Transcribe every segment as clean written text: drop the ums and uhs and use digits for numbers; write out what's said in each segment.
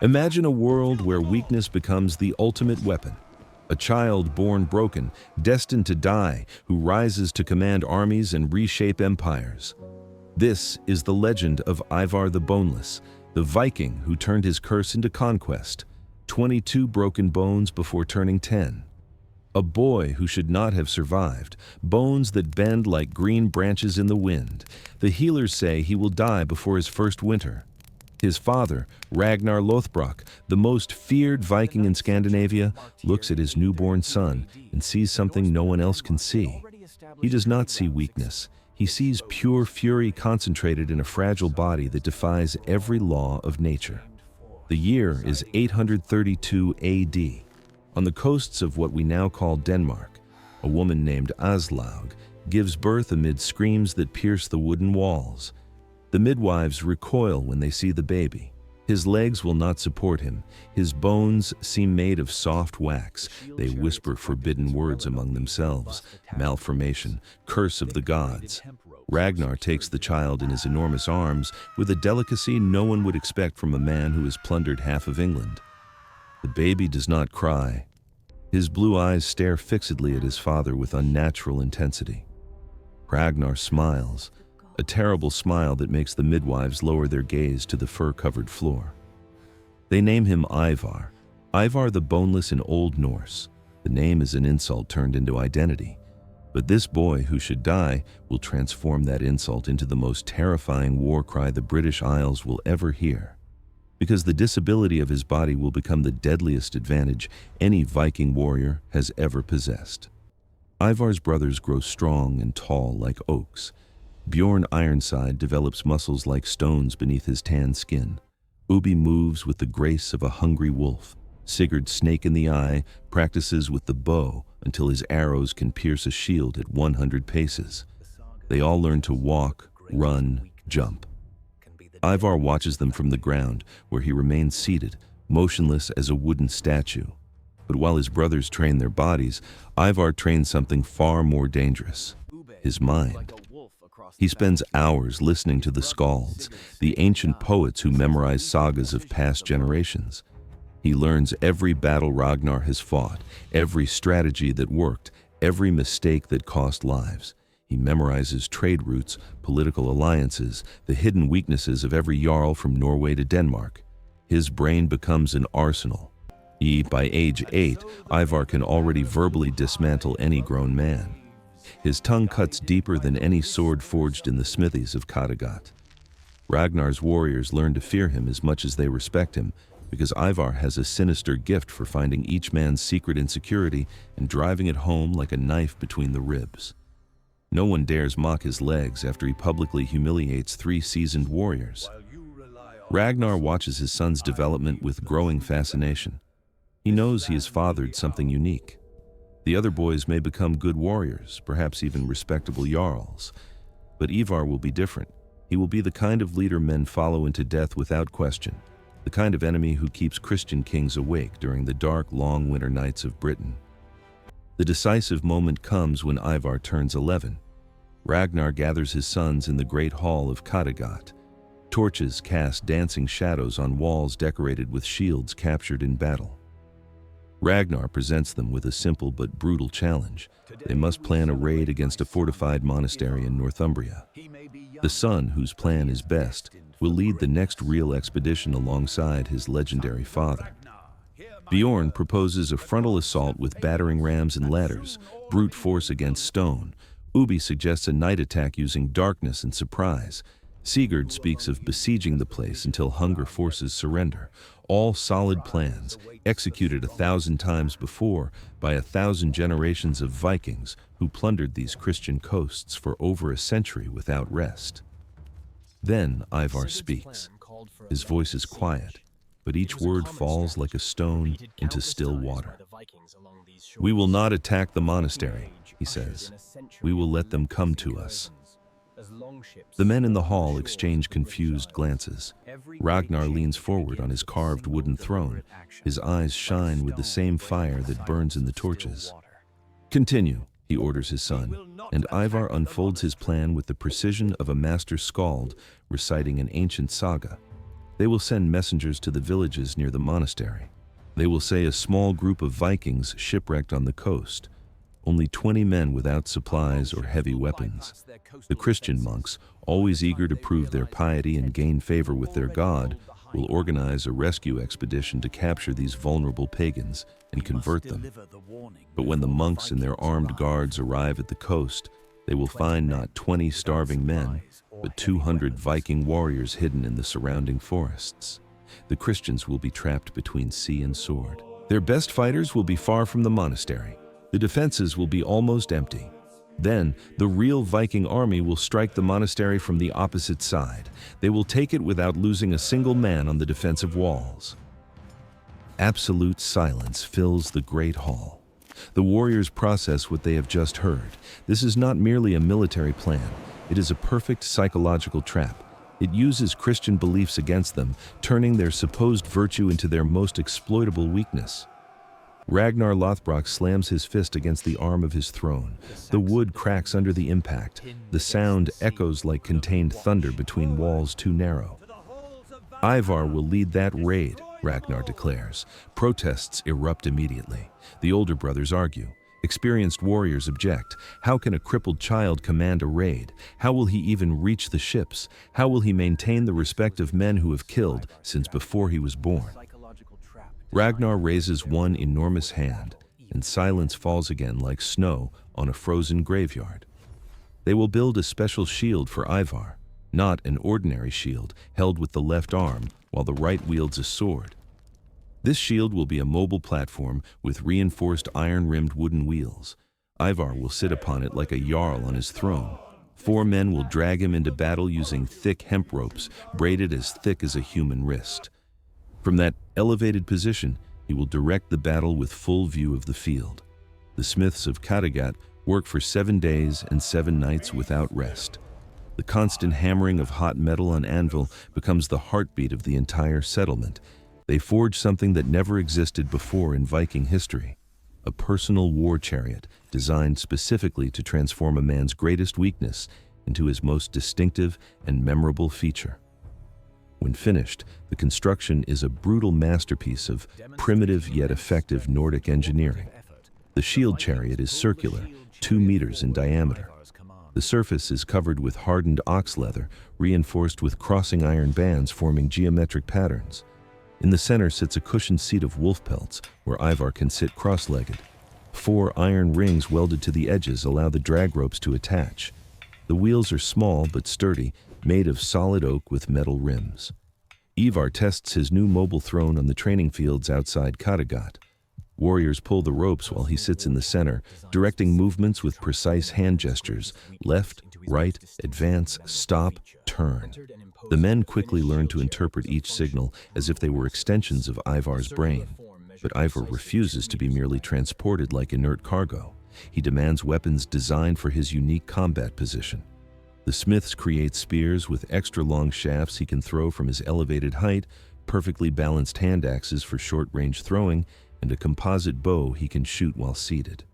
Imagine a world where weakness becomes the ultimate weapon. A child born broken, destined to die, who rises to command armies and reshape empires. This is the legend of Ivar the Boneless, the Viking who turned his curse into conquest. 22 broken bones before turning 10. A boy who should not have survived, bones that bend like green branches in the wind. The healers say he will die before his first winter. His father, Ragnar Lothbrok, the most feared Viking in Scandinavia, looks at his newborn son and sees something no one else can see. He does not see weakness. He sees pure fury concentrated in a fragile body that defies every law of nature. The year is 832 AD. On the coasts of what we now call Denmark, a woman named Aslaug gives birth amid screams that pierce the wooden walls. The midwives recoil when they see the baby. His legs will not support him. His bones seem made of soft wax. They whisper forbidden words among themselves. Malformation, curse of the gods. Ragnar takes the child in his enormous arms with a delicacy no one would expect from a man who has plundered half of England. The baby does not cry. His blue eyes stare fixedly at his father with unnatural intensity. Ragnar smiles, a terrible smile that makes the midwives lower their gaze to the fur-covered floor. They name him Ivar, Ivar the Boneless in Old Norse. The name is an insult turned into identity. But this boy who should die will transform that insult into the most terrifying war cry the British Isles will ever hear. Because the disability of his body will become the deadliest advantage any Viking warrior has ever possessed. Ivar's brothers grow strong and tall like oaks. Bjorn Ironside develops muscles like stones beneath his tan skin. Ubi moves with the grace of a hungry wolf. Sigurd, snake in the eye, practices with the bow until his arrows can pierce a shield at 100 paces. They all learn to walk, run, jump. Ivar watches them from the ground, where he remains seated, motionless as a wooden statue. But while his brothers train their bodies, Ivar trains something far more dangerous: his mind. He spends hours listening to the skalds, the ancient poets who memorize sagas of past generations. He learns every battle Ragnar has fought, every strategy that worked, every mistake that cost lives. He memorizes trade routes, political alliances, the hidden weaknesses of every jarl from Norway to Denmark. His brain becomes an arsenal. By age 8, Ivar can already verbally dismantle any grown man. His tongue cuts deeper than any sword forged in the smithies of Kattegat. Ragnar's warriors learn to fear him as much as they respect him, because Ivar has a sinister gift for finding each man's secret insecurity and driving it home like a knife between the ribs. No one dares mock his legs after he publicly humiliates 3 seasoned warriors. Ragnar watches his son's development with growing fascination. He knows he has fathered something unique. The other boys may become good warriors, perhaps even respectable jarls. But Ivar will be different. He will be the kind of leader men follow into death without question, the kind of enemy who keeps Christian kings awake during the dark, long winter nights of Britain. The decisive moment comes when Ivar turns 11. Ragnar gathers his sons in the great hall of Kattegat. Torches cast dancing shadows on walls decorated with shields captured in battle. Ragnar presents them with a simple but brutal challenge. They must plan a raid against a fortified monastery in Northumbria. The son, whose plan is best, will lead the next real expedition alongside his legendary father. Bjorn proposes a frontal assault with battering rams and ladders, brute force against stone. Ubi suggests a night attack using darkness and surprise. Sigurd speaks of besieging the place until hunger forces surrender. All solid plans, executed 1,000 times before by 1,000 generations of Vikings who plundered these Christian coasts for over a century without rest. Then Ivar speaks. His voice is quiet, but each word falls like a stone into still water. "We will not attack the monastery," he says. "We will let them come to us." The men in the hall exchange confused glances. Ragnar leans forward on his carved wooden throne. His eyes shine with the same fire that burns in the torches. "Continue," he orders his son, and Ivar unfolds his plan with the precision of a master skald reciting an ancient saga. They will send messengers to the villages near the monastery. They will say a small group of Vikings shipwrecked on the coast. Only 20 men without supplies or heavy weapons. The Christian monks, always eager to prove their piety and gain favor with their god, will organize a rescue expedition to capture these vulnerable pagans and convert them. But when the monks and their armed guards arrive at the coast, they will find not 20 starving men, but 200 Viking warriors hidden in the surrounding forests. The Christians will be trapped between sea and sword. Their best fighters will be far from the monastery. The defenses will be almost empty. Then, the real Viking army will strike the monastery from the opposite side. They will take it without losing a single man on the defensive walls. Absolute silence fills the great hall. The warriors process what they have just heard. This is not merely a military plan. It is a perfect psychological trap. It uses Christian beliefs against them, turning their supposed virtue into their most exploitable weakness. Ragnar Lothbrok slams his fist against the arm of his throne. The wood cracks under the impact. The sound echoes like contained thunder between walls too narrow. Ivar will lead that raid, Ragnar declares. Protests erupt immediately. The older brothers argue. Experienced warriors object. How can a crippled child command a raid? How will he even reach the ships? How will he maintain the respect of men who have killed since before he was born? Ragnar raises one enormous hand, and silence falls again like snow on a frozen graveyard. They will build a special shield for Ivar, not an ordinary shield held with the left arm while the right wields a sword. This shield will be a mobile platform with reinforced iron-rimmed wooden wheels. Ivar will sit upon it like a jarl on his throne. 4 men will drag him into battle using thick hemp ropes, braided as thick as a human wrist. From that elevated position, he will direct the battle with full view of the field. The smiths of Kattegat work for 7 days and 7 nights without rest. The constant hammering of hot metal on anvil becomes the heartbeat of the entire settlement. They forge something that never existed before in Viking history, a personal war chariot designed specifically to transform a man's greatest weakness into his most distinctive and memorable feature. When finished, the construction is a brutal masterpiece of primitive yet effective Nordic engineering. The shield chariot is circular, 2 meters in diameter. The surface is covered with hardened ox leather, reinforced with crossing iron bands forming geometric patterns. In the center sits a cushioned seat of wolf pelts, where Ivar can sit cross-legged. 4 iron rings welded to the edges allow the drag ropes to attach. The wheels are small but sturdy, made of solid oak with metal rims. Ivar tests his new mobile throne on the training fields outside Kattegat. Warriors pull the ropes while he sits in the center, directing movements with precise hand gestures: left, right, advance, stop, turn. The men quickly learn to interpret each signal as if they were extensions of Ivar's brain. But Ivar refuses to be merely transported like inert cargo. He demands weapons designed for his unique combat position. The smiths create spears with extra-long shafts he can throw from his elevated height, perfectly balanced hand axes for short-range throwing, and a composite bow he can shoot while seated.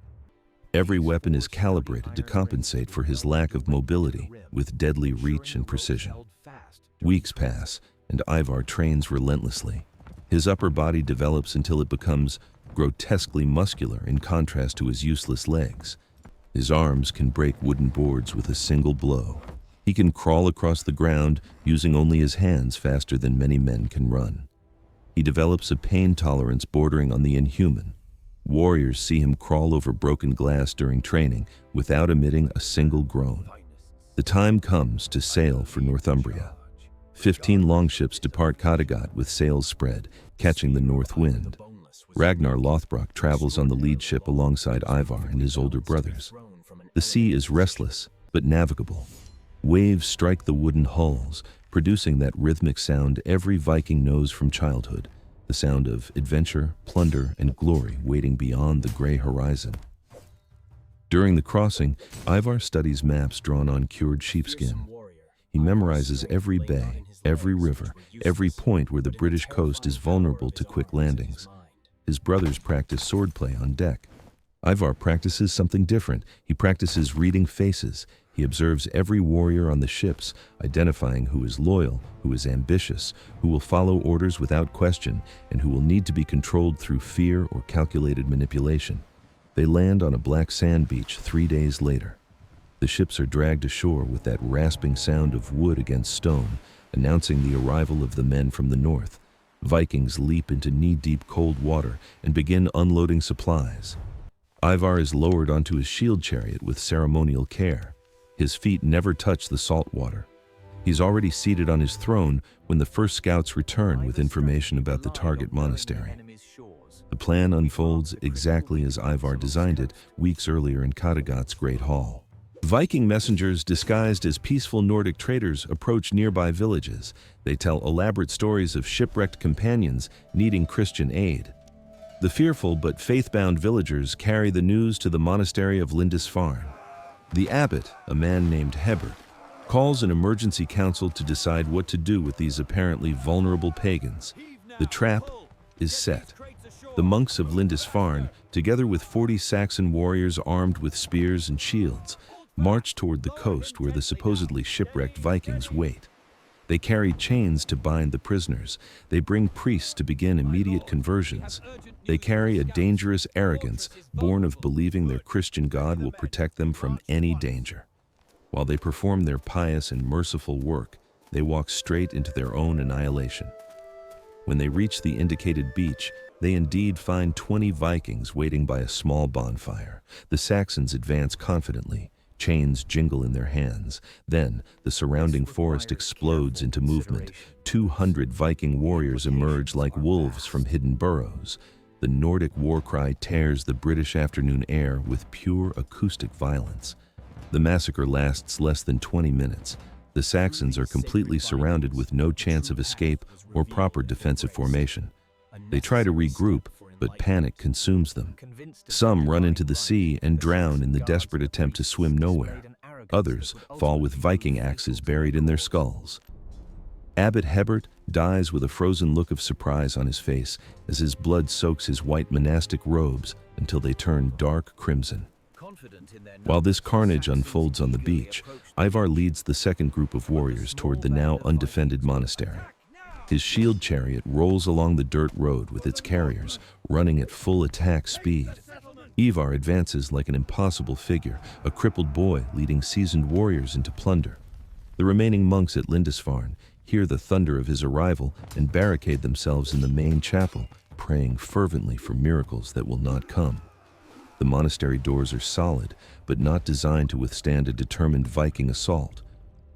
Every weapon is calibrated to compensate for his lack of mobility, with deadly reach and precision. Weeks pass, and Ivar trains relentlessly. His upper body develops until it becomes grotesquely muscular in contrast to his useless legs. His arms can break wooden boards with a single blow. He can crawl across the ground using only his hands faster than many men can run. He develops a pain tolerance bordering on the inhuman. Warriors see him crawl over broken glass during training without emitting a single groan. The time comes to sail for Northumbria. 15 longships depart Kattegat with sails spread, catching the north wind. Ragnar Lothbrok travels on the lead ship alongside Ivar and his older brothers. The sea is restless, but navigable. Waves strike the wooden hulls, producing that rhythmic sound every Viking knows from childhood, the sound of adventure, plunder, and glory waiting beyond the gray horizon. During the crossing, Ivar studies maps drawn on cured sheepskin. He memorizes every bay, every river, every point where the British coast is vulnerable to quick landings. His brothers practice swordplay on deck. Ivar practices something different. He practices reading faces. He observes every warrior on the ships, identifying who is loyal, who is ambitious, who will follow orders without question, and who will need to be controlled through fear or calculated manipulation. They land on a black sand beach 3 days later. The ships are dragged ashore with that rasping sound of wood against stone, announcing the arrival of the men from the north. Vikings leap into knee-deep cold water and begin unloading supplies. Ivar is lowered onto his shield chariot with ceremonial care. His feet never touch the salt water. He's already seated on his throne when the first scouts return with information about the target monastery. The plan unfolds exactly as Ivar designed it weeks earlier in Kattegat's Great Hall. Viking messengers disguised as peaceful Nordic traders approach nearby villages. They tell elaborate stories of shipwrecked companions needing Christian aid. The fearful but faith-bound villagers carry the news to the monastery of Lindisfarne. The abbot, a man named Hebert, calls an emergency council to decide what to do with these apparently vulnerable pagans. The trap is set. The monks of Lindisfarne, together with 40 Saxon warriors armed with spears and shields, march toward the coast where the supposedly shipwrecked Vikings wait. They carry chains to bind the prisoners. They bring priests to begin immediate conversions. They carry a dangerous arrogance born of believing their Christian God will protect them from any danger. While they perform their pious and merciful work, they walk straight into their own annihilation. When they reach the indicated beach, they indeed find 20 Vikings waiting by a small bonfire. The Saxons advance confidently. Chains jingle in their hands. Then, the surrounding forest explodes into movement. 200 Viking warriors emerge like wolves from hidden burrows. The Nordic war cry tears the British afternoon air with pure acoustic violence. The massacre lasts less than 20 minutes. The Saxons are completely surrounded with no chance of escape or proper defensive formation. They try to regroup, but panic consumes them. Some run into the sea and drown in the desperate attempt to swim nowhere. Others fall with Viking axes buried in their skulls. Abbot Hebert dies with a frozen look of surprise on his face as his blood soaks his white monastic robes until they turn dark crimson. While this carnage unfolds on the beach, Ivar leads the second group of warriors toward the now undefended monastery. His shield chariot rolls along the dirt road with its carriers, running at full attack speed. Ivar advances like an impossible figure, a crippled boy leading seasoned warriors into plunder. The remaining monks at Lindisfarne hear the thunder of his arrival and barricade themselves in the main chapel, praying fervently for miracles that will not come. The monastery doors are solid, but not designed to withstand a determined Viking assault.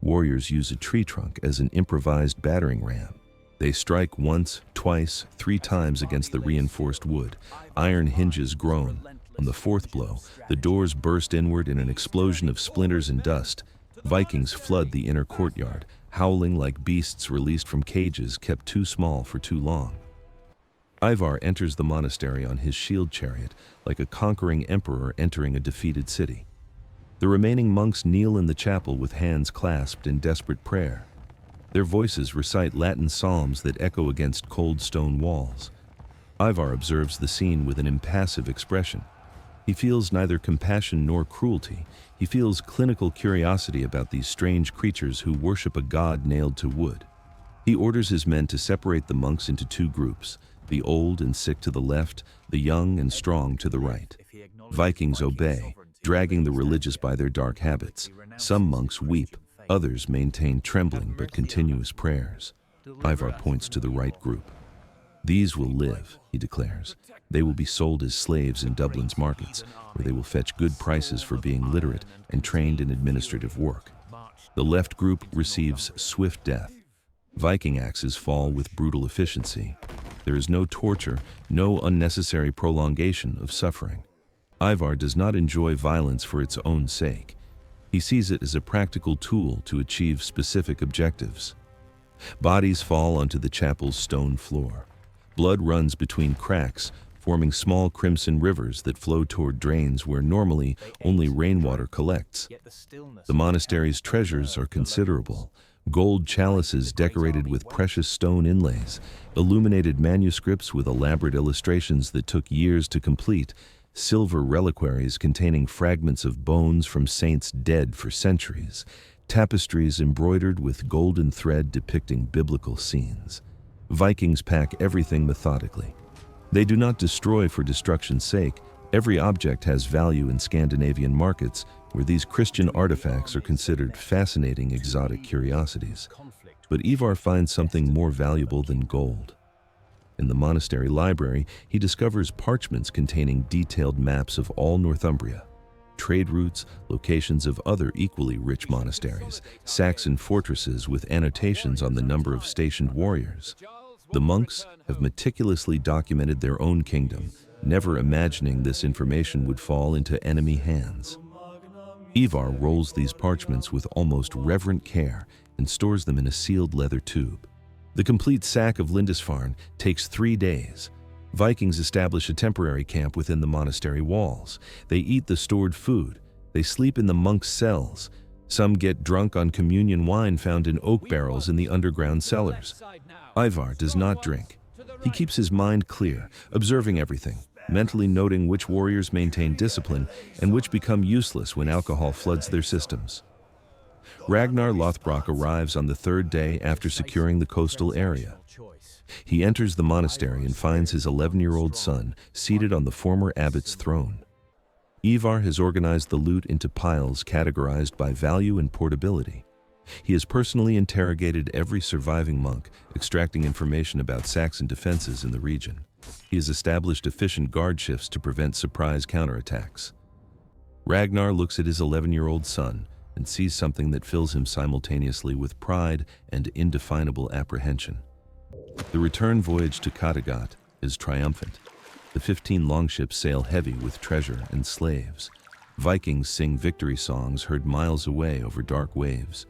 Warriors use a tree trunk as an improvised battering ram. They strike once, twice, 3 times against the reinforced wood. Iron hinges groan. On the 4th blow, the doors burst inward in an explosion of splinters and dust. Vikings flood the inner courtyard, howling like beasts released from cages kept too small for too long. Ivar enters the monastery on his shield chariot like a conquering emperor entering a defeated city. The remaining monks kneel in the chapel with hands clasped in desperate prayer. Their voices recite Latin psalms that echo against cold stone walls. Ivar observes the scene with an impassive expression. He feels neither compassion nor cruelty. He feels clinical curiosity about these strange creatures who worship a god nailed to wood. He orders his men to separate the monks into 2 groups, the old and sick to the left, the young and strong to the right. Vikings obey, dragging the religious by their dark habits. Some monks weep. Others maintain trembling but continuous prayers. Ivar points to the right group. These will live, he declares. They will be sold as slaves in Dublin's markets, where they will fetch good prices for being literate and trained in administrative work. The left group receives swift death. Viking axes fall with brutal efficiency. There is no torture, no unnecessary prolongation of suffering. Ivar does not enjoy violence for its own sake. He sees it as a practical tool to achieve specific objectives. Bodies fall onto the chapel's stone floor. Blood runs between cracks, forming small crimson rivers that flow toward drains where normally only rainwater collects. The monastery's treasures are considerable. Gold chalices decorated with precious stone inlays, illuminated manuscripts with elaborate illustrations that took years to complete, silver reliquaries containing fragments of bones from saints dead for centuries, tapestries embroidered with golden thread depicting biblical scenes. Vikings pack everything methodically. They do not destroy for destruction's sake. Every object has value in Scandinavian markets, where these Christian artifacts are considered fascinating exotic curiosities. But Ivar finds something more valuable than gold. In the monastery library, he discovers parchments containing detailed maps of all Northumbria, trade routes, locations of other equally rich monasteries, Saxon fortresses with annotations on the number of stationed warriors. The monks have meticulously documented their own kingdom, never imagining this information would fall into enemy hands. Ivar rolls these parchments with almost reverent care and stores them in a sealed leather tube. The complete sack of Lindisfarne takes 3 days. Vikings establish a temporary camp within the monastery walls. They eat the stored food. They sleep in the monks' cells. Some get drunk on communion wine found in oak barrels in the underground cellars. Ivar does not drink. He keeps his mind clear, observing everything, mentally noting which warriors maintain discipline and which become useless when alcohol floods their systems. Ragnar Lothbrok arrives on the 3rd day after securing the coastal area. He enters the monastery and finds his 11-year-old son seated on the former abbot's throne. Ivar has organized the loot into piles categorized by value and portability. He has personally interrogated every surviving monk, extracting information about Saxon defenses in the region. He has established efficient guard shifts to prevent surprise counterattacks. Ragnar looks at his 11-year-old son and sees something that fills him simultaneously with pride and indefinable apprehension. The return voyage to Kattegat is triumphant. The 15 longships sail heavy with treasure and slaves. Vikings sing victory songs heard miles away over dark waves.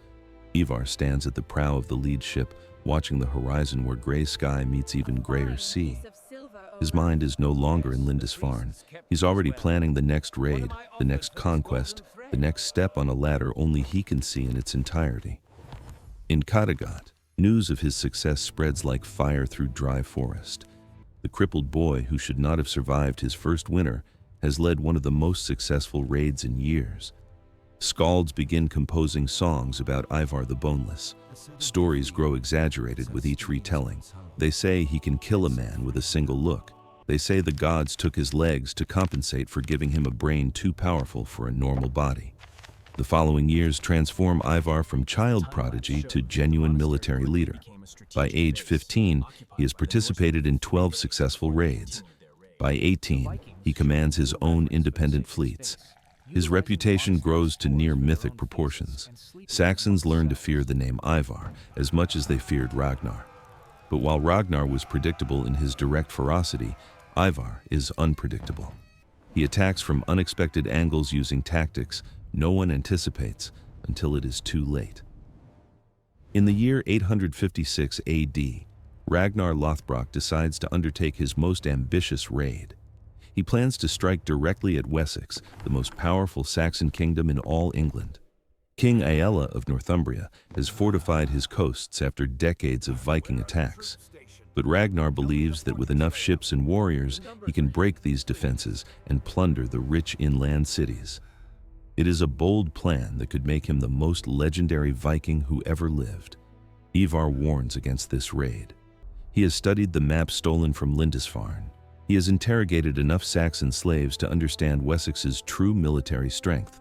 Ivar stands at the prow of the lead ship, watching the horizon where gray sky meets even grayer sea. His mind is no longer in Lindisfarne. He's already planning the next raid, the next conquest, the next step on a ladder only he can see in its entirety. In Kattegat, news of his success spreads like fire through dry forest. The crippled boy who should not have survived his first winter has led one of the most successful raids in years. Skalds begin composing songs about Ivar the Boneless. Stories grow exaggerated with each retelling. They say he can kill a man with a single look. They say the gods took his legs to compensate for giving him a brain too powerful for a normal body. The following years transform Ivar from child prodigy to genuine military leader. By age 15, he has participated in 12 successful raids. By 18, he commands his own independent fleets. His reputation grows to near mythic proportions. Saxons learned to fear the name Ivar as much as they feared Ragnar. But while Ragnar was predictable in his direct ferocity, Ivar is unpredictable. He attacks from unexpected angles using tactics no one anticipates until it is too late. In the year 856 AD, Ragnar Lothbrok decides to undertake his most ambitious raid. He plans to strike directly at Wessex, the most powerful Saxon kingdom in all England. King Aella of Northumbria has fortified his coasts after decades of Viking attacks. But Ragnar believes that with enough ships and warriors, he can break these defenses and plunder the rich inland cities. It is a bold plan that could make him the most legendary Viking who ever lived. Ivar warns against this raid. He has studied the map stolen from Lindisfarne. He has interrogated enough Saxon slaves to understand Wessex's true military strength.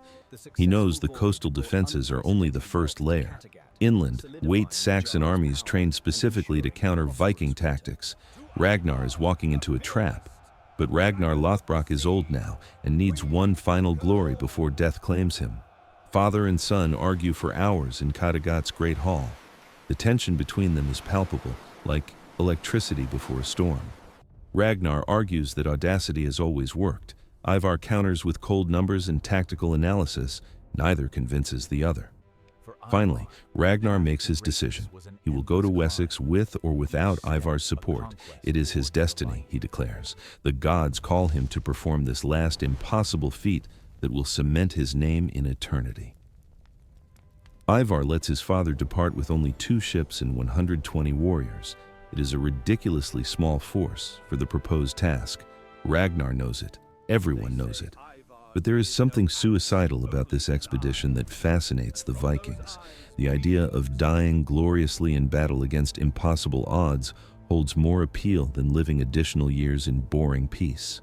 He knows the coastal defenses are only the first layer. Inland wait Saxon armies trained specifically to counter Viking tactics. Ragnar is walking into a trap. But Ragnar Lothbrok is old now and needs one final glory before death claims him. Father and son argue for hours in Kattegat's Great Hall. The tension between them is palpable, like electricity before a storm. Ragnar argues that audacity has always worked. Ivar counters with cold numbers and tactical analysis. Neither convinces the other. Finally, Ragnar makes his decision. He will go to Wessex with or without Ivar's support. It is his destiny, he declares. The gods call him to perform this last impossible feat that will cement his name in eternity. Ivar lets his father depart with only 2 ships and 120 warriors. It is a ridiculously small force for the proposed task. Ragnar knows it. Everyone knows it. But there is something suicidal about this expedition that fascinates the Vikings. The idea of dying gloriously in battle against impossible odds holds more appeal than living additional years in boring peace.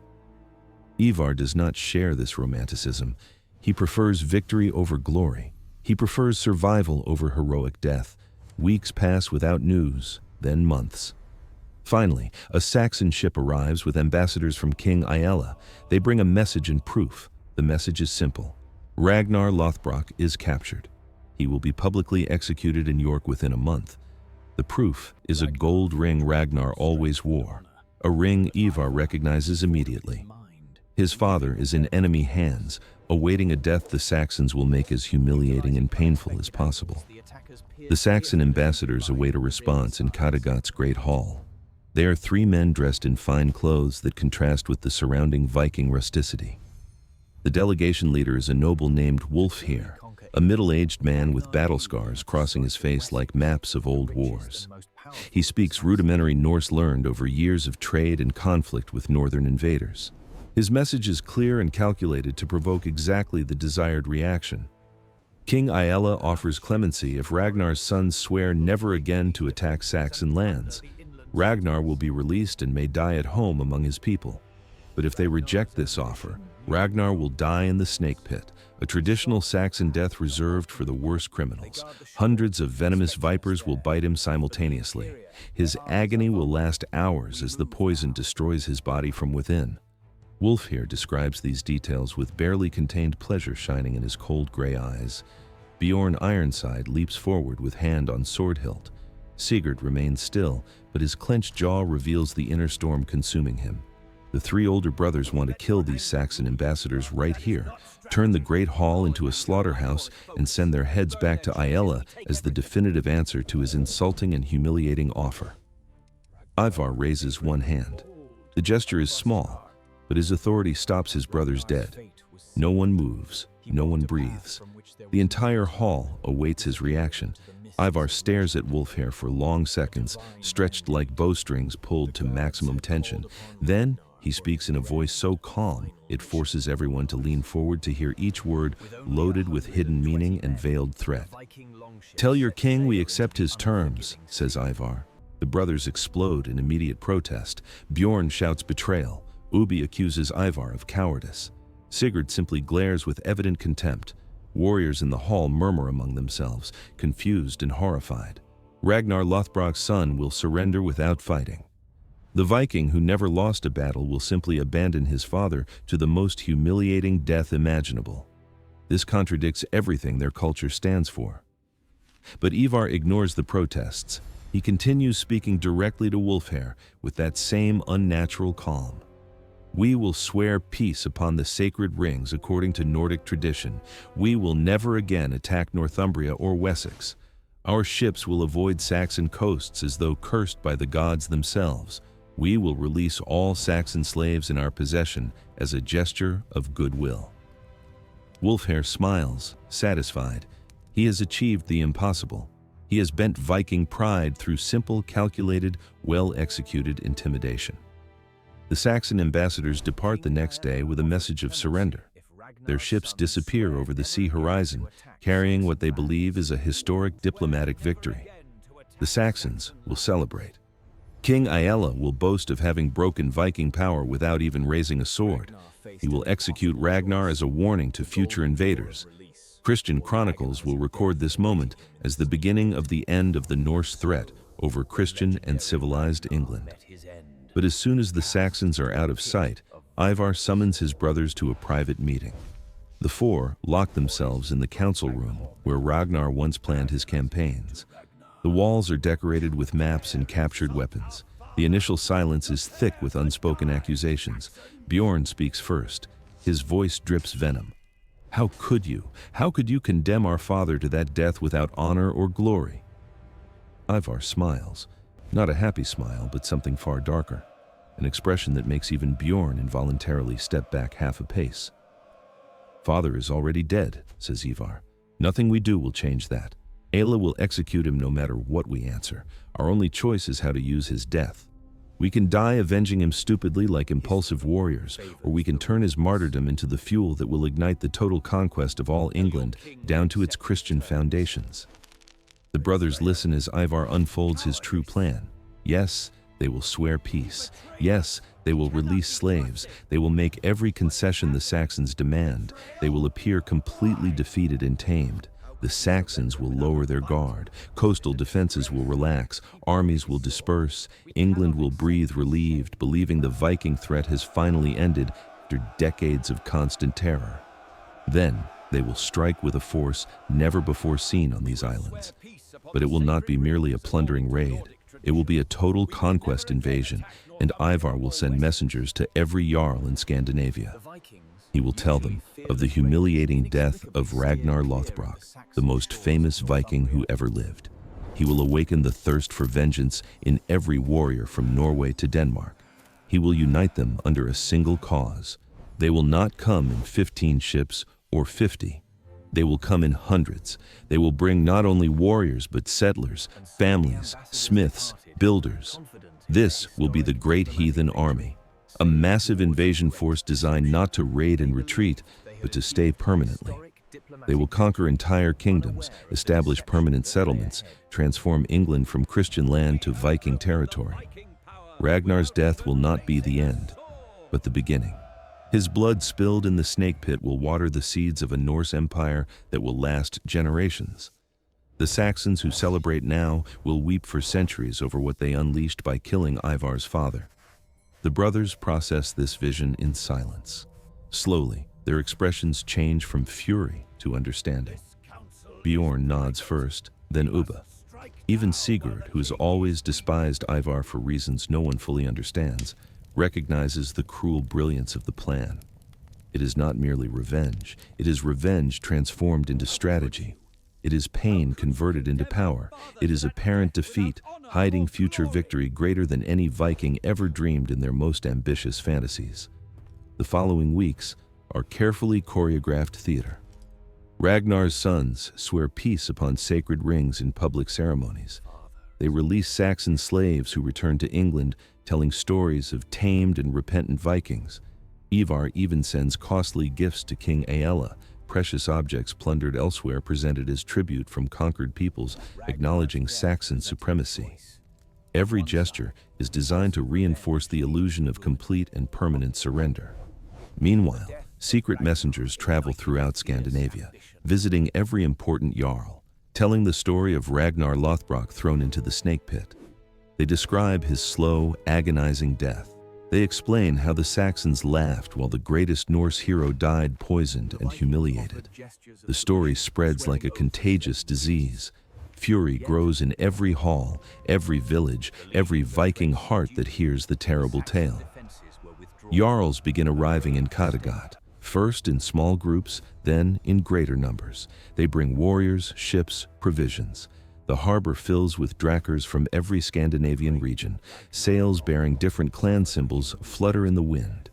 Ivar does not share this romanticism. He prefers victory over glory. He prefers survival over heroic death. Weeks pass without news, then months. Finally, a Saxon ship arrives with ambassadors from King Aella. They bring a message and proof. The message is simple. Ragnar Lothbrok is captured. He will be publicly executed in York within a month. The proof is a gold ring Ragnar always wore, a ring Ivar recognizes immediately. His father is in enemy hands, awaiting a death the Saxons will make as humiliating and painful as possible. The Saxon ambassadors await a response in Kattegat's Great Hall. They are three men dressed in fine clothes that contrast with the surrounding Viking rusticity. The delegation leader is a noble named Wulfhere, a middle-aged man with battle scars crossing his face like maps of old wars. He speaks rudimentary Norse learned over years of trade and conflict with northern invaders. His message is clear and calculated to provoke exactly the desired reaction. King Aella offers clemency if Ragnar's sons swear never again to attack Saxon lands. Ragnar will be released and may die at home among his people. But if they reject this offer, Ragnar will die in the snake pit, a traditional Saxon death reserved for the worst criminals. Hundreds of venomous vipers will bite him simultaneously. His agony will last hours as the poison destroys his body from within. Wulfhere describes these details with barely contained pleasure shining in his cold gray eyes. Bjorn Ironside leaps forward with hand on sword hilt. Sigurd remains still, but his clenched jaw reveals the inner storm consuming him. The three older brothers want to kill these Saxon ambassadors right here, turn the Great Hall into a slaughterhouse, and send their heads back to Aella as the definitive answer to his insulting and humiliating offer. Ivar raises one hand. The gesture is small, but his authority stops his brothers dead. No one moves, no one breathes. The entire hall awaits his reaction. Ivar stares at Wulfhere for long seconds, stretched like bowstrings pulled to maximum tension. Then, he speaks in a voice so calm, it forces everyone to lean forward to hear each word loaded with hidden meaning and veiled threat. "Tell your king we accept his terms," says Ivar. The brothers explode in immediate protest. Bjorn shouts betrayal. Ubi accuses Ivar of cowardice. Sigurd simply glares with evident contempt. Warriors in the hall murmur among themselves, confused and horrified. Ragnar Lothbrok's son will surrender without fighting. The Viking who never lost a battle will simply abandon his father to the most humiliating death imaginable. This contradicts everything their culture stands for. But Ivar ignores the protests. He continues speaking directly to Wulfhere with that same unnatural calm. "We will swear peace upon the sacred rings according to Nordic tradition. We will never again attack Northumbria or Wessex. Our ships will avoid Saxon coasts as though cursed by the gods themselves. We will release all Saxon slaves in our possession as a gesture of goodwill." Wulfhere smiles, satisfied. He has achieved the impossible. He has bent Viking pride through simple, calculated, well-executed intimidation. The Saxon ambassadors depart the next day with a message of surrender. Their ships disappear over the sea horizon, carrying what they believe is a historic diplomatic victory. The Saxons will celebrate. King Aella will boast of having broken Viking power without even raising a sword. He will execute Ragnar as a warning to future invaders. Christian chronicles will record this moment as the beginning of the end of the Norse threat over Christian and civilized England. But as soon as the Saxons are out of sight, Ivar summons his brothers to a private meeting. The four lock themselves in the council room where Ragnar once planned his campaigns. The walls are decorated with maps and captured weapons. The initial silence is thick with unspoken accusations. Bjorn speaks first. His voice drips venom. "How could you? How could you condemn our father to that death without honor or glory?" Ivar smiles. Not a happy smile, but something far darker. An expression that makes even Bjorn involuntarily step back half a pace. "Father is already dead," says Ivar. "Nothing we do will change that. Aella will execute him no matter what we answer. Our only choice is how to use his death." We can die avenging him stupidly like impulsive warriors, or we can turn his martyrdom into the fuel that will ignite the total conquest of all England down to its Christian foundations. The brothers listen as Ivar unfolds his true plan. Yes, they will swear peace. Yes, they will release slaves. They will make every concession the Saxons demand. They will appear completely defeated and tamed. The Saxons will lower their guard. Coastal defenses will relax. Armies will disperse. England will breathe relieved, believing the Viking threat has finally ended after decades of constant terror. Then, they will strike with a force never before seen on these islands. But it will not be merely a plundering raid. It will be a total conquest invasion, and Ivar will send messengers to every jarl in Scandinavia. He will tell them of the humiliating death of Ragnar Lothbrok, the most famous Viking who ever lived. He will awaken the thirst for vengeance in every warrior from Norway to Denmark. He will unite them under a single cause. They will not come in 15 ships or 50. They will come in hundreds. They will bring not only warriors but settlers, families, smiths, builders. This will be the Great Heathen Army, a massive invasion force designed not to raid and retreat, but to stay permanently. They will conquer entire kingdoms, establish permanent settlements, transform England from Christian land to Viking territory. Ragnar's death will not be the end, but the beginning. His blood spilled in the snake pit will water the seeds of a Norse empire that will last generations. The Saxons who celebrate now will weep for centuries over what they unleashed by killing Ivar's father. The brothers process this vision in silence. Slowly, their expressions change from fury to understanding. Bjorn nods first, then Ubba. Even Sigurd, who has always despised Ivar for reasons no one fully understands, recognizes the cruel brilliance of the plan. It is not merely revenge. It is revenge transformed into strategy. It is pain converted into power. It is apparent defeat, hiding future victory greater than any Viking ever dreamed in their most ambitious fantasies. The following weeks are carefully choreographed theater. Ragnar's sons swear peace upon sacred rings in public ceremonies. They release Saxon slaves who return to England, telling stories of tamed and repentant Vikings. Ivar even sends costly gifts to King Aella, precious objects plundered elsewhere presented as tribute from conquered peoples, acknowledging Saxon supremacy. Every gesture is designed to reinforce the illusion of complete and permanent surrender. Meanwhile, secret messengers travel throughout Scandinavia, visiting every important jarl, telling the story of Ragnar Lothbrok thrown into the snake pit. They describe his slow, agonizing death. They explain how the Saxons laughed while the greatest Norse hero died poisoned and humiliated. The story spreads like a contagious disease. Fury grows in every hall, every village, every Viking heart that hears the terrible tale. Jarls begin arriving in Kattegat, first in small groups, then in greater numbers. They bring warriors, ships, provisions. The harbor fills with drakkars from every Scandinavian region. Sails bearing different clan symbols flutter in the wind.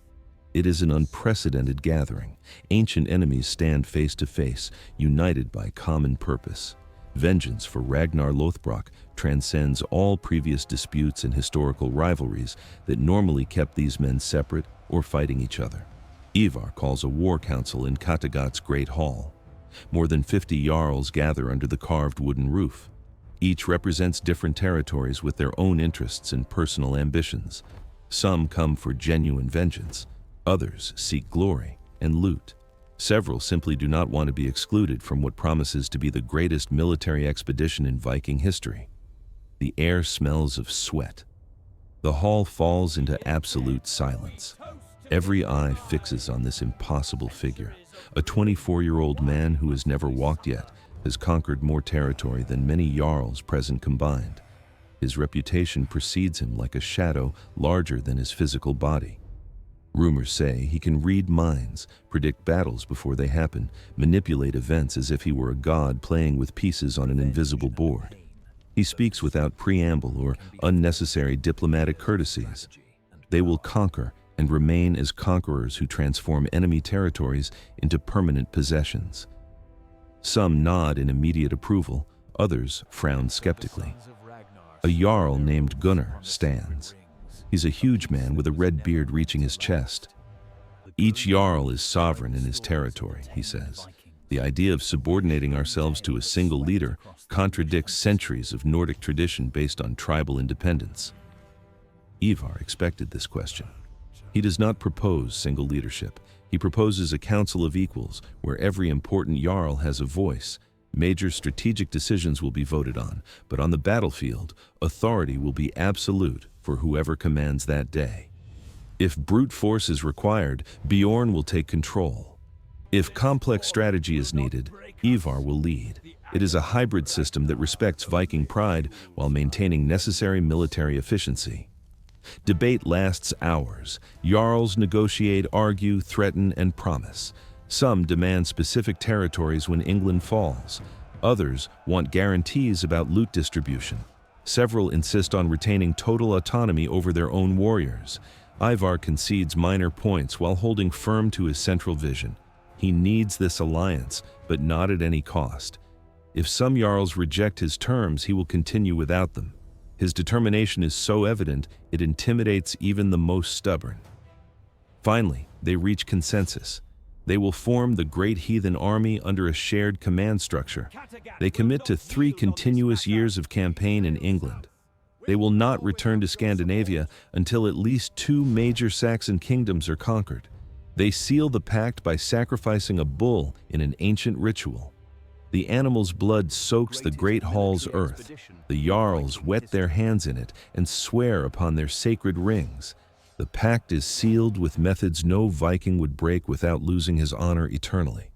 It is an unprecedented gathering. Ancient enemies stand face to face, united by common purpose. Vengeance for Ragnar Lothbrok transcends all previous disputes and historical rivalries that normally kept these men separate or fighting each other. Ivar calls a war council in Kattegat's Great Hall. More than 50 jarls gather under the carved wooden roof. Each represents different territories with their own interests and personal ambitions. Some come for genuine vengeance. Others seek glory and loot. Several simply do not want to be excluded from what promises to be the greatest military expedition in Viking history. The air smells of sweat. The hall falls into absolute silence. Every eye fixes on this impossible figure. A 24-year-old man who has never walked yet, has conquered more territory than many jarls present combined. His reputation precedes him like a shadow larger than his physical body. Rumors say he can read minds, predict battles before they happen, manipulate events as if he were a god playing with pieces on an invisible board. He speaks without preamble or unnecessary diplomatic courtesies. They will conquer and remain as conquerors who transform enemy territories into permanent possessions. Some nod in immediate approval, others frown skeptically. A jarl named Gunnar stands. He's a huge man with a red beard reaching his chest. Each jarl is sovereign in his territory, he says. The idea of subordinating ourselves to a single leader contradicts centuries of Nordic tradition based on tribal independence. Ivar expected this question. He does not propose single leadership. He proposes a council of equals where every important jarl has a voice. Major strategic decisions will be voted on, but on the battlefield, authority will be absolute for whoever commands that day. If brute force is required, Bjorn will take control. If complex strategy is needed, Ivar will lead. It is a hybrid system that respects Viking pride while maintaining necessary military efficiency. Debate lasts hours. Jarls negotiate, argue, threaten, and promise. Some demand specific territories when England falls. Others want guarantees about loot distribution. Several insist on retaining total autonomy over their own warriors. Ivar concedes minor points while holding firm to his central vision. He needs this alliance, but not at any cost. If some jarls reject his terms, he will continue without them. His determination is so evident, it intimidates even the most stubborn. Finally, they reach consensus. They will form the Great Heathen Army under a shared command structure. They commit to 3 continuous years of campaign in England. They will not return to Scandinavia until at least 2 major Saxon kingdoms are conquered. They seal the pact by sacrificing a bull in an ancient ritual. The animal's blood soaks the great hall's earth. The jarls wet their hands in it and swear upon their sacred rings. The pact is sealed with methods no Viking would break without losing his honor eternally.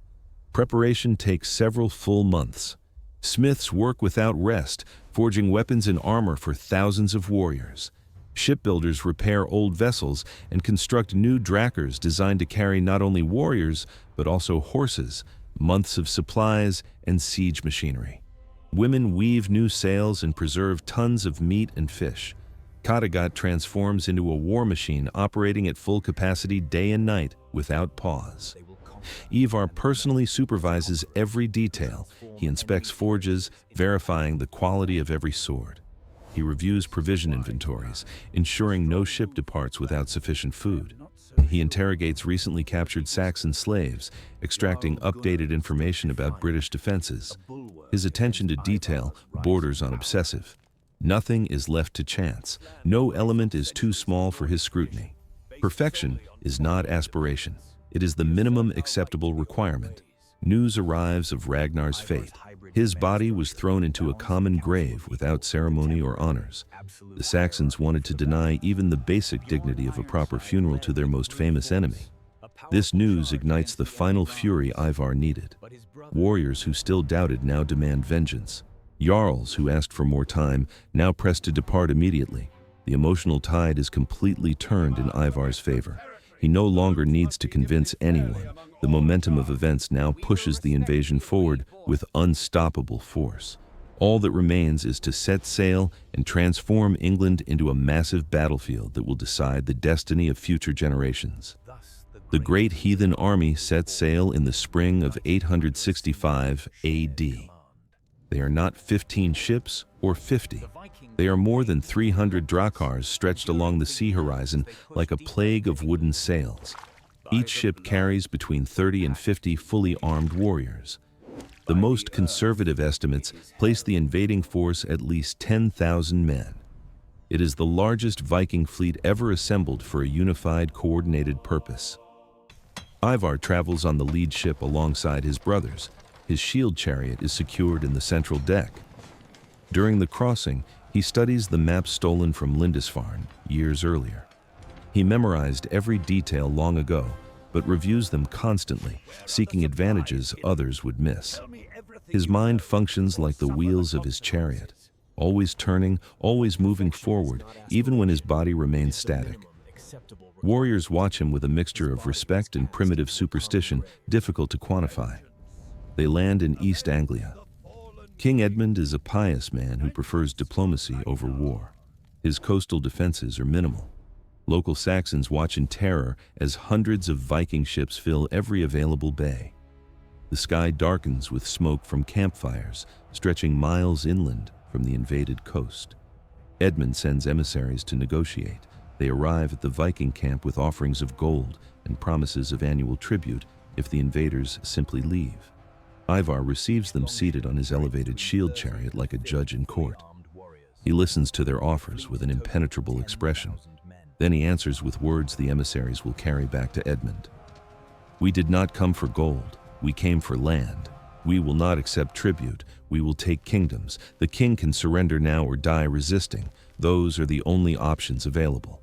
Preparation takes several full months. Smiths work without rest, forging weapons and armor for thousands of warriors. Shipbuilders repair old vessels and construct new drakkars designed to carry not only warriors, but also horses, months of supplies, and siege machinery. Women weave new sails and preserve tons of meat and fish. Kattegat transforms into a war machine operating at full capacity day and night without pause. Ivar personally supervises every detail. He inspects forges, verifying the quality of every sword. He reviews provision inventories, ensuring no ship departs without sufficient food. He interrogates recently captured Saxon slaves, extracting updated information about British defenses. His attention to detail borders on obsessive. Nothing is left to chance. No element is too small for his scrutiny. Perfection is not aspiration. It is the minimum acceptable requirement. News arrives of Ragnar's fate. His body was thrown into a common grave without ceremony or honors. The Saxons wanted to deny even the basic dignity of a proper funeral to their most famous enemy. This news ignites the final fury Ivar needed. Warriors who still doubted now demand vengeance. Jarls who asked for more time now press to depart immediately. The emotional tide is completely turned in Ivar's favor. He no longer needs to convince anyone. The momentum of events now pushes the invasion forward with unstoppable force. All that remains is to set sail and transform England into a massive battlefield that will decide the destiny of future generations. The Great Heathen Army set sail in the spring of 865 AD. They are not 15 ships or 50. They are more than 300 drakkars stretched along the sea horizon like a plague of wooden sails. Each ship carries between 30 and 50 fully armed warriors. The most conservative estimates place the invading force at least 10,000 men. It is the largest Viking fleet ever assembled for a unified, coordinated purpose. Ivar travels on the lead ship alongside his brothers. His shield chariot is secured in the central deck. During the crossing, he studies the map stolen from Lindisfarne years earlier. He memorized every detail long ago, but reviews them constantly, seeking advantages others would miss. His mind functions like the wheels of his chariot, always turning, always moving forward, even when his body remains static. Warriors watch him with a mixture of respect and primitive superstition, difficult to quantify. They land in East Anglia. King Edmund is a pious man who prefers diplomacy over war. His coastal defenses are minimal. Local Saxons watch in terror as hundreds of Viking ships fill every available bay. The sky darkens with smoke from campfires, stretching miles inland from the invaded coast. Edmund sends emissaries to negotiate, They arrive at the Viking camp with offerings of gold and promises of annual tribute if the invaders simply leave. Ivar receives them seated on his elevated shield chariot like a judge in court. He listens to their offers with an impenetrable expression. Then he answers with words the emissaries will carry back to Edmund. "We did not come for gold, we came for land. We will not accept tribute, we will take kingdoms. The king can surrender now or die resisting. Those are the only options available."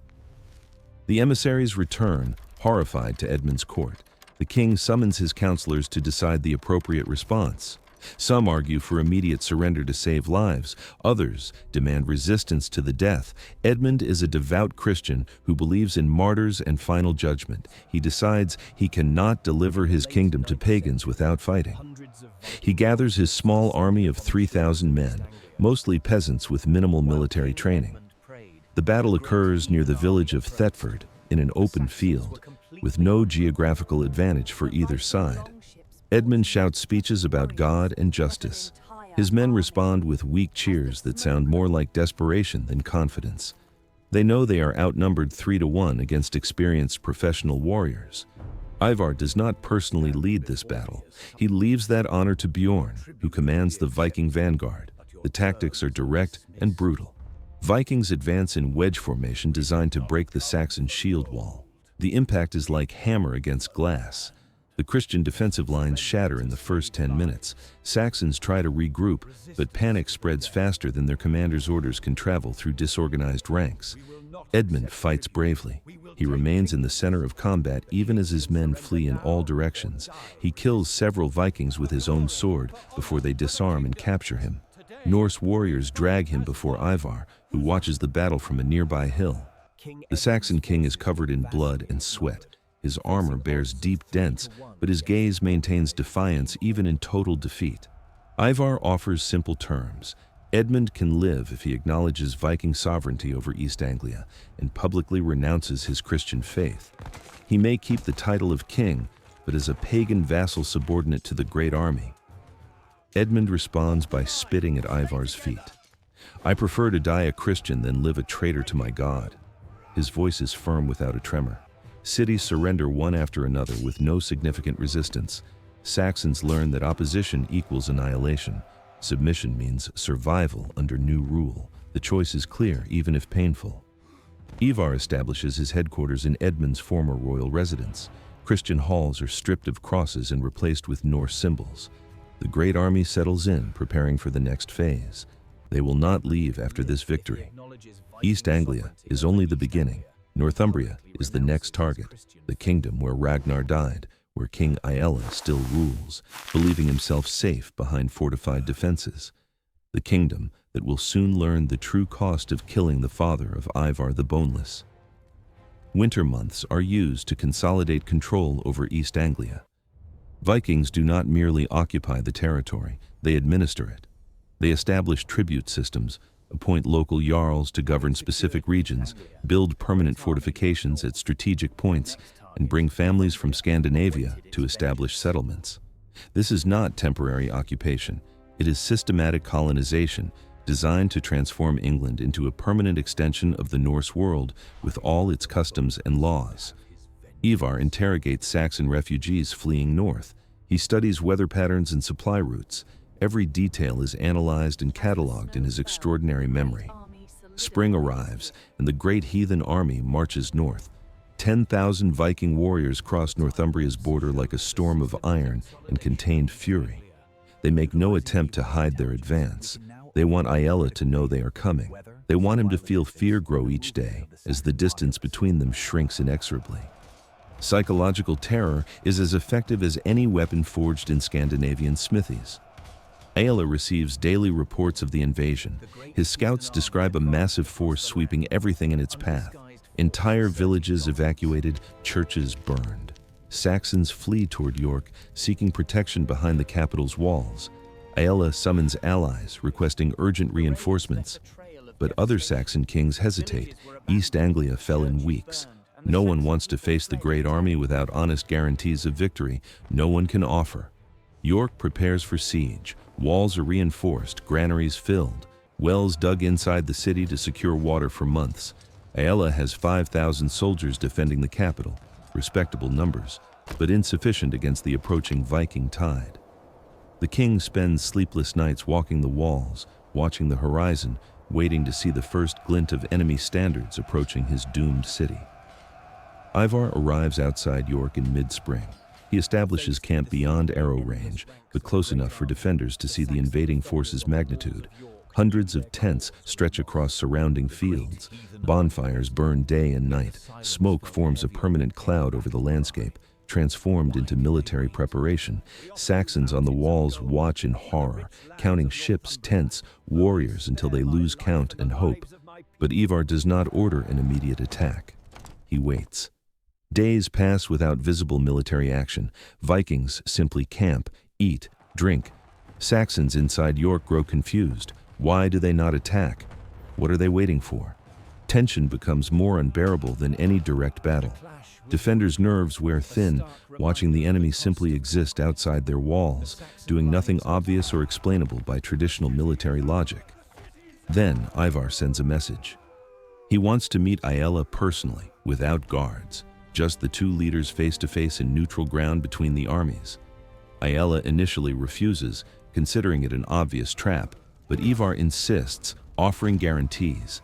The emissaries return, horrified, to Edmund's court. The king summons his counselors to decide the appropriate response. Some argue for immediate surrender to save lives. Others demand resistance to the death. Edmund is a devout Christian who believes in martyrs and final judgment. He decides he cannot deliver his kingdom to pagans without fighting. He gathers his small army of 3,000 men, mostly peasants with minimal military training. The battle occurs near the village of Thetford in an open field, with no geographical advantage for either side. Edmund shouts speeches about God and justice. His men respond with weak cheers that sound more like desperation than confidence. They know they are outnumbered 3-1 against experienced professional warriors. Ivar does not personally lead this battle. He leaves that honor to Bjorn, who commands the Viking vanguard. The tactics are direct and brutal. Vikings advance in wedge formation designed to break the Saxon shield wall. The impact is like hammer against glass. The Christian defensive lines shatter in the first 10 minutes. Saxons try to regroup, but panic spreads faster than their commander's orders can travel through disorganized ranks. Edmund fights bravely. He remains in the center of combat even as his men flee in all directions. He kills several Vikings with his own sword before they disarm and capture him. Norse warriors drag him before Ivar, who watches the battle from a nearby hill. The Saxon king is covered in blood and sweat. His armor bears deep dents, but his gaze maintains defiance even in total defeat. Ivar offers simple terms. Edmund can live if he acknowledges Viking sovereignty over East Anglia and publicly renounces his Christian faith. He may keep the title of king, but as a pagan vassal subordinate to the Great Army. Edmund responds by spitting at Ivar's feet. "I prefer to die a Christian than live a traitor to my God." His voice is firm without a tremor. Cities surrender one after another with no significant resistance. Saxons learn that opposition equals annihilation. Submission means survival under new rule. The choice is clear, even if painful. Ivar establishes his headquarters in Edmund's former royal residence. Christian halls are stripped of crosses and replaced with Norse symbols. The Great Army settles in, preparing for the next phase. They will not leave after this victory. East Anglia is only the beginning. Northumbria is the next target, the kingdom where Ragnar died, where King Aella still rules, believing himself safe behind fortified defenses. The kingdom that will soon learn the true cost of killing the father of Ivar the Boneless. Winter months are used to consolidate control over East Anglia. Vikings do not merely occupy the territory, they administer it. They establish tribute systems, appoint local jarls to govern specific regions, build permanent fortifications at strategic points, and bring families from Scandinavia to establish settlements. This is not temporary occupation. It is systematic colonization designed to transform England into a permanent extension of the Norse world with all its customs and laws. Ivar interrogates Saxon refugees fleeing north. He studies weather patterns and supply routes. Every detail is analyzed and catalogued in his extraordinary memory. Spring arrives, and the Great Heathen Army marches north. 10,000 Viking warriors cross Northumbria's border like a storm of iron and contained fury. They make no attempt to hide their advance. They want Aella to know they are coming. They want him to feel fear grow each day as the distance between them shrinks inexorably. Psychological terror is as effective as any weapon forged in Scandinavian smithies. Aella receives daily reports of the invasion. His scouts describe a massive force sweeping everything in its path. Entire villages evacuated, churches burned. Saxons flee toward York, seeking protection behind the capital's walls. Aella summons allies, requesting urgent reinforcements. But other Saxon kings hesitate. East Anglia fell in weeks. No one wants to face the Great Army without honest guarantees of victory. No one can offer. York prepares for siege. Walls are reinforced, granaries filled, wells dug inside the city to secure water for months. Aella has 5,000 soldiers defending the capital, respectable numbers, but insufficient against the approaching Viking tide. The king spends sleepless nights walking the walls, watching the horizon, waiting to see the first glint of enemy standards approaching his doomed city. Ivar arrives outside York in mid-spring. He establishes camp beyond arrow range, but close enough for defenders to see the invading force's magnitude. Hundreds of tents stretch across surrounding fields. Bonfires burn day and night. Smoke forms a permanent cloud over the landscape, transformed into military preparation. Saxons on the walls watch in horror, counting ships, tents, warriors until they lose count and hope. But Ivar does not order an immediate attack. He waits. Days pass without visible military action. Vikings simply camp, eat, drink. Saxons inside York grow confused. Why do they not attack? What are they waiting for? Tension becomes more unbearable than any direct battle. Defenders' nerves wear thin, watching the enemy simply exist outside their walls, doing nothing obvious or explainable by traditional military logic. Then Ivar sends a message. He wants to meet Aella personally, without guards, just the two leaders face to face in neutral ground between the armies. Aella initially refuses, considering it an obvious trap, but Ivar insists, offering guarantees.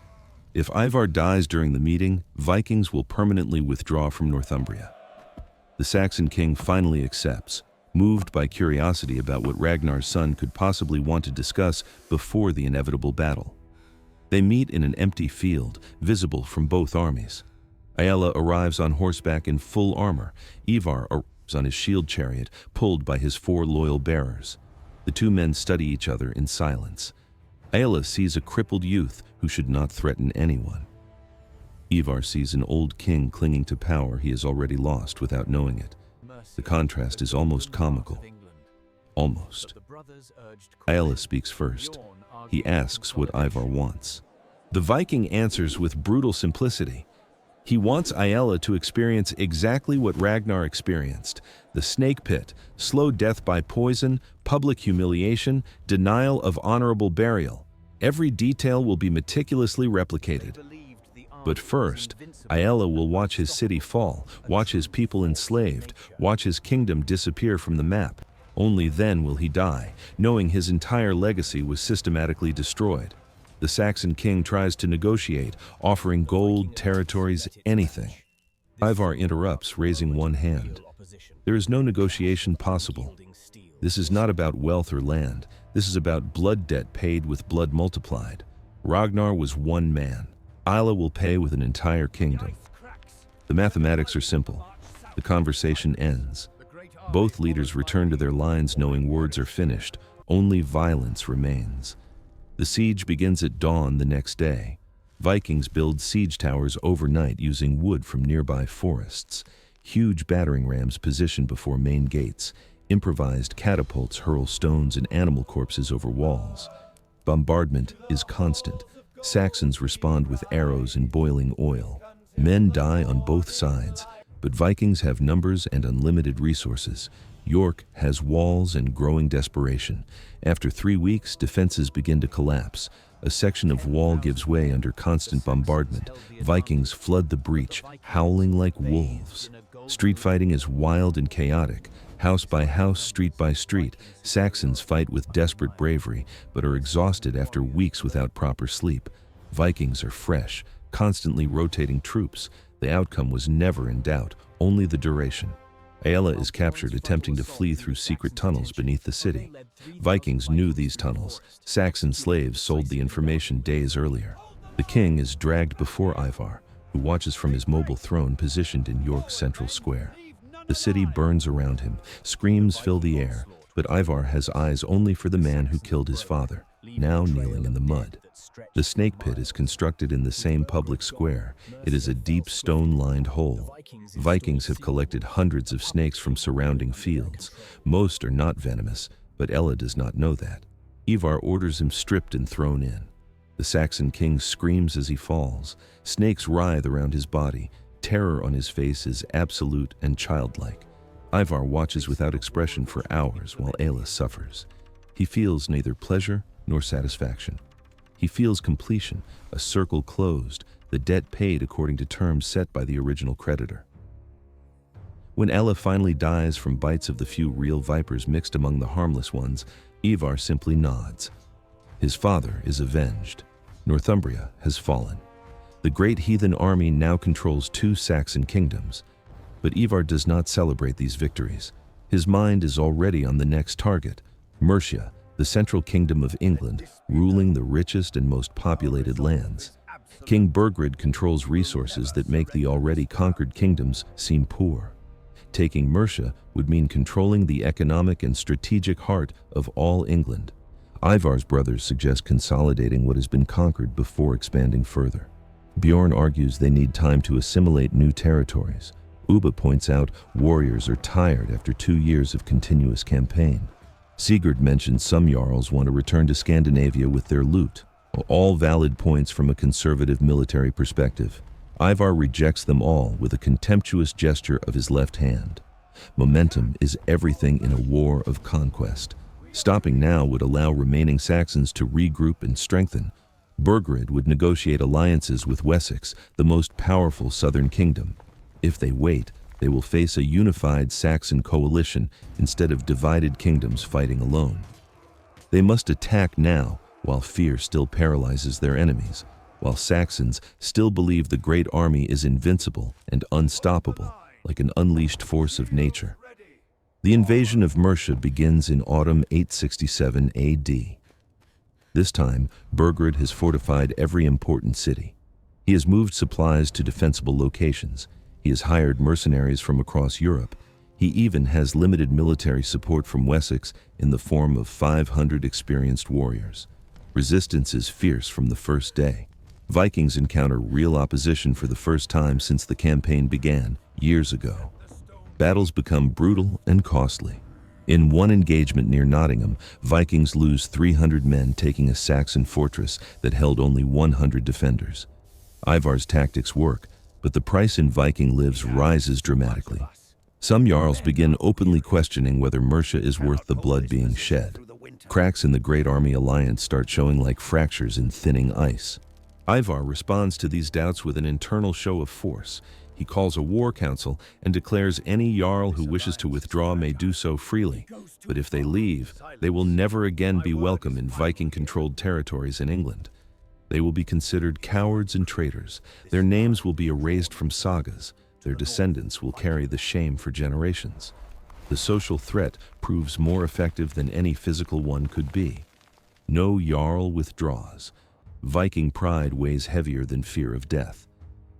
If Ivar dies during the meeting, Vikings will permanently withdraw from Northumbria. The Saxon king finally accepts, moved by curiosity about what Ragnar's son could possibly want to discuss before the inevitable battle. They meet in an empty field, visible from both armies. Aella arrives on horseback in full armor. Ivar arrives on his shield chariot, pulled by his 4 loyal bearers. The two men study each other in silence. Aella sees a crippled youth who should not threaten anyone. Ivar sees an old king clinging to power he has already lost without knowing it. The contrast is almost comical. Almost. Aella speaks first. He asks what Ivar wants. The Viking answers with brutal simplicity. He wants Aella to experience exactly what Ragnar experienced: the snake pit, slow death by poison, public humiliation, denial of honorable burial. Every detail will be meticulously replicated. But first, Aella will watch his city fall, watch his people enslaved, watch his kingdom disappear from the map. Only then will he die, knowing his entire legacy was systematically destroyed. The Saxon king tries to negotiate, offering gold, territories, anything. Ivar interrupts, raising one hand. There is no negotiation possible. This is not about wealth or land. This is about blood debt paid with blood multiplied. Ragnar was one man. Aella will pay with an entire kingdom. The mathematics are simple. The conversation ends. Both leaders return to their lines knowing words are finished. Only violence remains. The siege begins at dawn the next day. Vikings build siege towers overnight using wood from nearby forests. Huge battering rams positioned before main gates. Improvised catapults hurl stones and animal corpses over walls. Bombardment is constant. Saxons respond with arrows and boiling oil. Men die on both sides, but Vikings have numbers and unlimited resources. York has walls and growing desperation. After 3 weeks, defenses begin to collapse. A section of wall gives way under constant bombardment. Vikings flood the breach, howling like wolves. Street fighting is wild and chaotic. House by house, street by street, Saxons fight with desperate bravery, but are exhausted after weeks without proper sleep. Vikings are fresh, constantly rotating troops. The outcome was never in doubt, only the duration. Aella is captured attempting to flee through secret tunnels beneath the city. Vikings knew these tunnels. Saxon slaves sold the information days earlier. The king is dragged before Ivar, who watches from his mobile throne positioned in York's central square. The city burns around him. Screams fill the air, but Ivar has eyes only for the man who killed his father, now kneeling in the mud. The snake pit is constructed in the same public square. It is a deep stone-lined hole. Vikings have collected hundreds of snakes from surrounding fields. Most are not venomous, but Aella does not know that. Ivar orders him stripped and thrown in. The Saxon king screams as he falls. Snakes writhe around his body. Terror on his face is absolute and childlike. Ivar watches without expression for hours while Aella suffers. He feels neither pleasure nor satisfaction. He feels completion, a circle closed, the debt paid according to terms set by the original creditor. When Aella finally dies from bites of the few real vipers mixed among the harmless ones, Ivar simply nods. His father is avenged. Northumbria has fallen. The Great Heathen Army now controls 2 Saxon kingdoms. But Ivar does not celebrate these victories. His mind is already on the next target, Mercia, the central kingdom of England, ruling the richest and most populated lands. King Burgred controls resources that make the already conquered kingdoms seem poor. Taking Mercia would mean controlling the economic and strategic heart of all England. Ivar's brothers suggest consolidating what has been conquered before expanding further. Bjorn argues they need time to assimilate new territories. Ubba points out warriors are tired after 2 years of continuous campaign. Sigurd mentions some jarls want to return to Scandinavia with their loot. All valid points from a conservative military perspective. Ivar rejects them all with a contemptuous gesture of his left hand. Momentum is everything in a war of conquest. Stopping now would allow remaining Saxons to regroup and strengthen. Burgred would negotiate alliances with Wessex, the most powerful southern kingdom. If they wait, they will face a unified Saxon coalition instead of divided kingdoms fighting alone. They must attack now, while fear still paralyzes their enemies, while Saxons still believe the Great Army is invincible and unstoppable, like an unleashed force of nature. The invasion of Mercia begins in autumn 867 AD. This time, Burgred has fortified every important city. He has moved supplies to defensible locations. He has hired mercenaries from across Europe. He even has limited military support from Wessex in the form of 500 experienced warriors. Resistance is fierce from the first day. Vikings encounter real opposition for the first time since the campaign began, years ago. Battles become brutal and costly. In one engagement near Nottingham, Vikings lose 300 men taking a Saxon fortress that held only 100 defenders. Ivar's tactics work, but the price in Viking lives rises dramatically. Some jarls begin openly questioning whether Mercia is worth the blood being shed. Cracks in the Great Army alliance start showing like fractures in thinning ice. Ivar responds to these doubts with an internal show of force. He calls a war council and declares any jarl who wishes to withdraw may do so freely, but if they leave, they will never again be welcome in Viking-controlled territories in England. They will be considered cowards and traitors. Their names will be erased from sagas. Their descendants will carry the shame for generations. The social threat proves more effective than any physical one could be. No jarl withdraws. Viking pride weighs heavier than fear of death.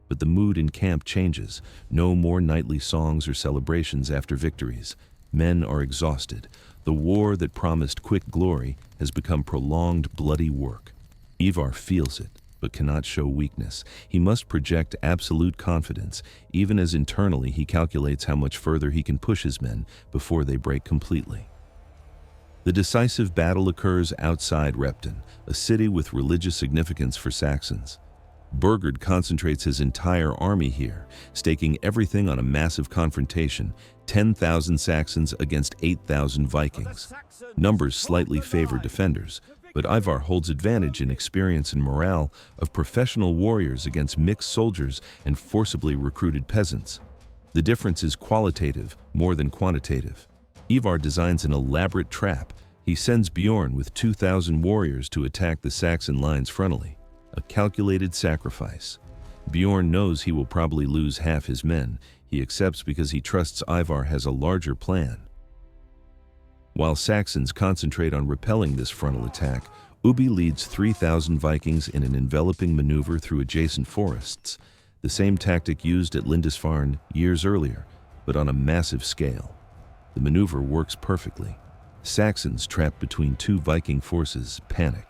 But the mood in camp changes. No more nightly songs or celebrations after victories. Men are exhausted. The war that promised quick glory has become prolonged, bloody work. Ivar feels it, but cannot show weakness. He must project absolute confidence, even as internally he calculates how much further he can push his men before they break completely. The decisive battle occurs outside Repton, a city with religious significance for Saxons. Burgred concentrates his entire army here, staking everything on a massive confrontation, 10,000 Saxons against 8,000 Vikings. Numbers slightly favor defenders, but Ivar holds advantage in experience and morale of professional warriors against mixed soldiers and forcibly recruited peasants. The difference is qualitative more than quantitative. Ivar designs an elaborate trap. He sends Bjorn with 2,000 warriors to attack the Saxon lines frontally. A calculated sacrifice. Bjorn knows he will probably lose half his men. He accepts because he trusts Ivar has a larger plan. While Saxons concentrate on repelling this frontal attack, Ubbi leads 3,000 Vikings in an enveloping maneuver through adjacent forests, the same tactic used at Lindisfarne years earlier, but on a massive scale. The maneuver works perfectly. Saxons trapped between 2 Viking forces panic.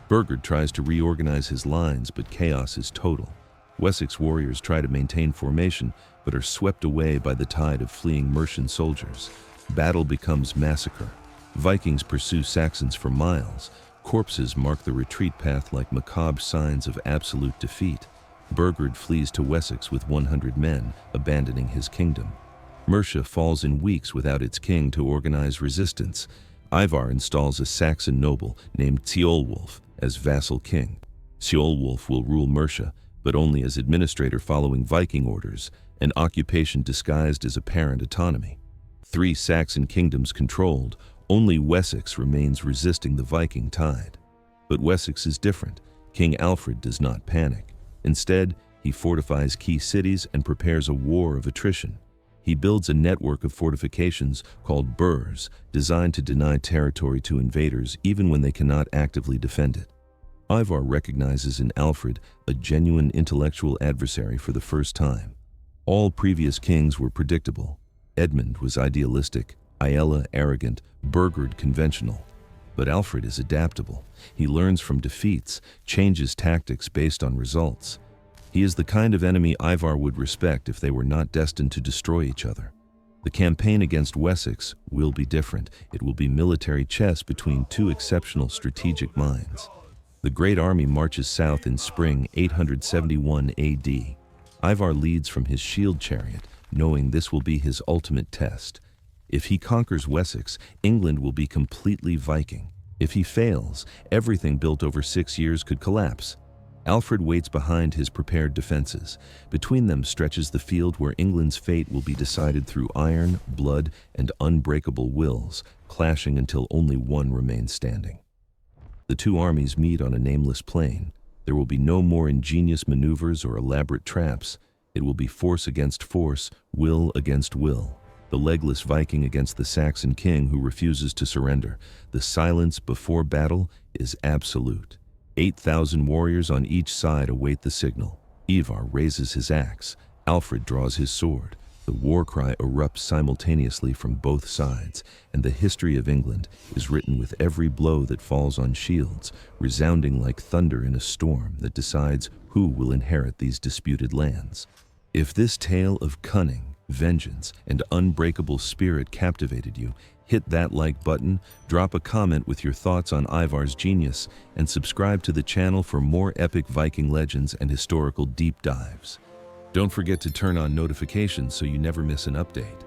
Burgred tries to reorganize his lines, but chaos is total. Wessex warriors try to maintain formation, but are swept away by the tide of fleeing Mercian soldiers. Battle becomes massacre. Vikings pursue Saxons for miles. Corpses mark the retreat path like macabre signs of absolute defeat. Burgred flees to Wessex with 100 men, abandoning his kingdom. Mercia falls in weeks without its king to organize resistance. Ivar installs a Saxon noble named Ceolwulf, as vassal king. Ceolwulf will rule Mercia, but only as administrator following Viking orders, an occupation disguised as apparent autonomy. 3 Saxon kingdoms controlled, only Wessex remains resisting the Viking tide. But Wessex is different. King Alfred does not panic. Instead, he fortifies key cities and prepares a war of attrition. He builds a network of fortifications called burhs, designed to deny territory to invaders even when they cannot actively defend it. Ivar recognizes in Alfred a genuine intellectual adversary for the first time. All previous kings were predictable. Edmund was idealistic, Aella arrogant, Burgred conventional. But Alfred is adaptable. He learns from defeats, changes tactics based on results. He is the kind of enemy Ivar would respect if they were not destined to destroy each other. The campaign against Wessex will be different. It will be military chess between 2 exceptional strategic minds. The Great Army marches south in spring 871 AD. Ivar leads from his shield chariot, knowing this will be his ultimate test. If he conquers Wessex, England will be completely Viking. If he fails, everything built over 6 years could collapse. Alfred waits behind his prepared defenses. Between them stretches the field where England's fate will be decided through iron, blood, and unbreakable wills, clashing until only one remains standing. The 2 armies meet on a nameless plain. There will be no more ingenious maneuvers or elaborate traps. It will be force against force, will against will. The legless Viking against the Saxon king who refuses to surrender. The silence before battle is absolute. 8,000 warriors on each side await the signal. Ivar raises his axe. Alfred draws his sword. The war cry erupts simultaneously from both sides, and the history of England is written with every blow that falls on shields, resounding like thunder in a storm that decides who will inherit these disputed lands. If this tale of cunning, vengeance, and unbreakable spirit captivated you, hit that like button, drop a comment with your thoughts on Ivar's genius, and subscribe to the channel for more epic Viking legends and historical deep dives. Don't forget to turn on notifications so you never miss an update.